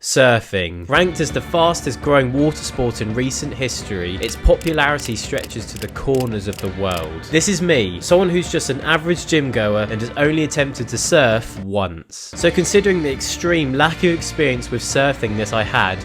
Surfing. Ranked as the fastest growing water sport in recent history, its popularity stretches to the corners of the world. This is me, someone who's just an average gym goer and has only attempted to surf once. So considering the extreme lack of experience with surfing that I had,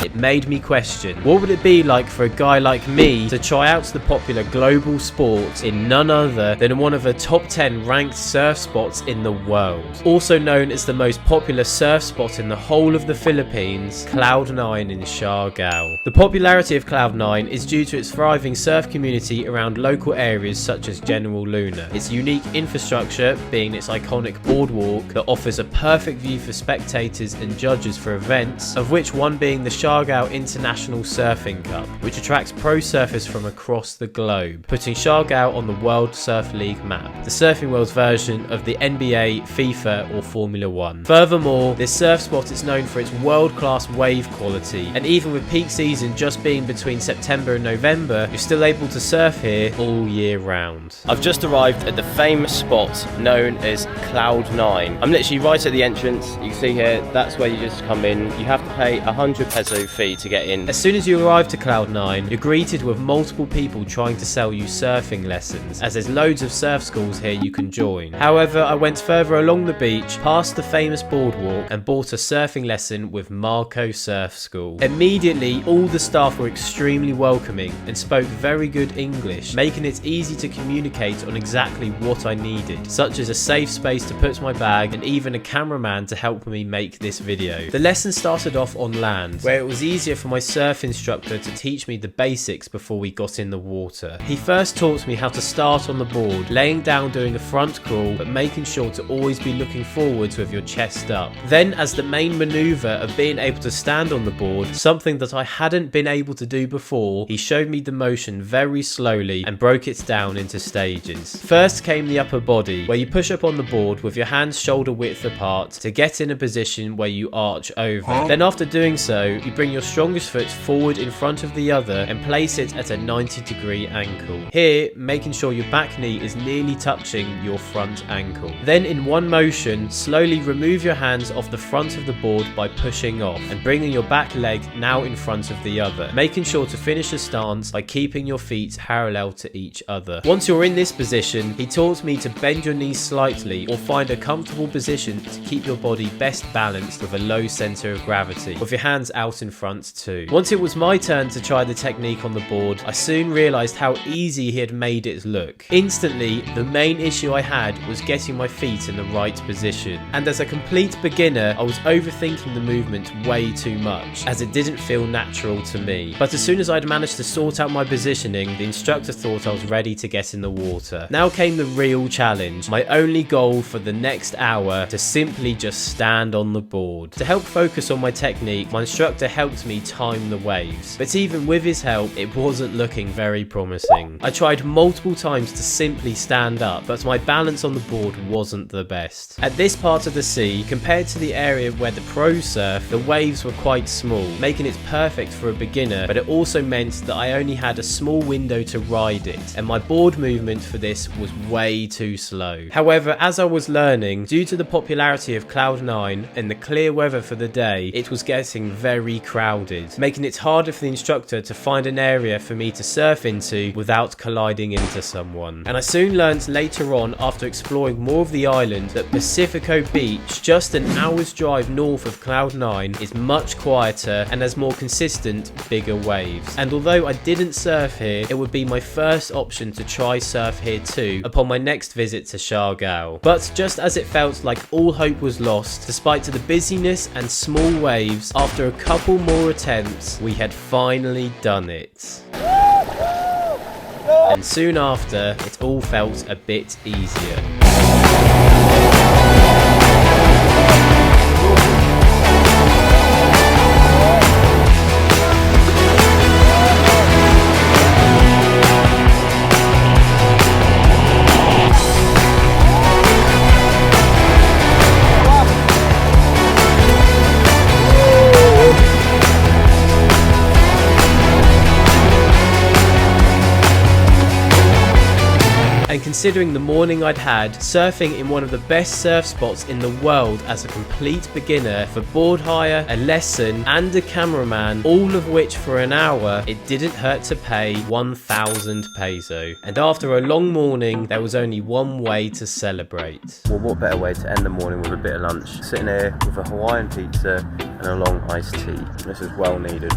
it made me question, what would it be like for a guy like me to try out the popular global sport in none other than one of the top 10 ranked surf spots in the world? Also known as the most popular surf spot in the whole of the Philippines, Cloud9 in Siargao. The popularity of Cloud9 is due to its thriving surf community around local areas such as General Luna, its unique infrastructure being its iconic boardwalk that offers a perfect view for spectators and judges for events, of which one being the Siargao International Surfing Cup, which attracts pro surfers from across the globe, putting Siargao on the World Surf League map, the surfing world's version of the NBA, FIFA or Formula 1. Furthermore, this surf spot is known for its world-class wave quality, and even with peak season just being between September and November, you're still able to surf here all year round. I've just arrived at the famous spot known as Cloud9. I'm literally right at the entrance. You can see here, that's where you just come in. You have to pay 100 peso fee to get in. As soon as you arrive to Cloud9, you're greeted with multiple people trying to sell you surfing lessons, as there's loads of surf schools here you can join. However, I went further along the beach, past the famous boardwalk, and bought a surfing lesson with Marco Surf School. Immediately, all the staff were extremely welcoming and spoke very good English, making it easy to communicate on exactly what I needed, such as a safe space to put my bag and even a cameraman to help me make this video. The lesson started off on land, where it was easier for my surf instructor to teach me the basics before we got in the water. He first taught me how to start on the board, laying down doing a front crawl but making sure to always be looking forwards with your chest up. Then as the main maneuver of being able to stand on the board, something that I hadn't been able to do before, he showed me the motion very slowly and broke it down into stages. First came the upper body, where you push up on the board with your hands shoulder width apart to get in a position where you arch over. Then after doing so, you bring your strongest foot forward in front of the other and place it at a 90-degree angle. Here, making sure your back knee is nearly touching your front ankle. Then in one motion, slowly remove your hands off the front of the board by pushing off and bringing your back leg now in front of the other, making sure to finish the stance by keeping your feet parallel to each other. Once you're in this position, he taught me to bend your knees slightly or find a comfortable position to keep your body best balanced with a low center of gravity, with your hands out in front too. Once it was my turn to try the technique on the board, I soon realized how easy he had made it look. Instantly, the main issue I had was getting my feet in the right position, and as a complete beginner, I was overthinking the movement way too much, as it didn't feel natural to me. But as soon as I'd managed to sort out my positioning, the instructor thought I was ready to get in the water. Now came the real challenge, my only goal for the next hour, to simply just stand on the board. To help focus on my technique, my instructor helped me time the waves, but even with his help, it wasn't looking very promising. I tried multiple times to simply stand up, but my balance on the board wasn't the best. At this part of the sea, compared to the area where the pros surf, the waves were quite small, making it perfect for a beginner, but it also meant that I only had a small window to ride it, and my board movement for this was way too slow. However, as I was learning, due to the popularity of Cloud9 and the clear weather for the day, it was getting very crowded, making it harder for the instructor to find an area for me to surf into without colliding into someone. And I soon learnt later on, after exploring more of the island, that Pacifico Beach, just an hour's drive north of Cloud9, is much quieter and has more consistent, bigger waves. And although I didn't surf here, it would be my first option to try surf here too upon my next visit to Siargao. But just as it felt like all hope was lost, despite the busyness and small waves, after a couple more attempts, we had finally done it. And soon after, it all felt a bit easier. considering the morning I'd had, surfing in one of the best surf spots in the world as a complete beginner, for board hire, a lesson and a cameraman, all of which for an hour, it didn't hurt to pay 1,000 peso. And after a long morning, there was only one way to celebrate. Well, what better way to end the morning with a bit of lunch? Sitting here with a Hawaiian pizza and a long iced tea. This is well needed.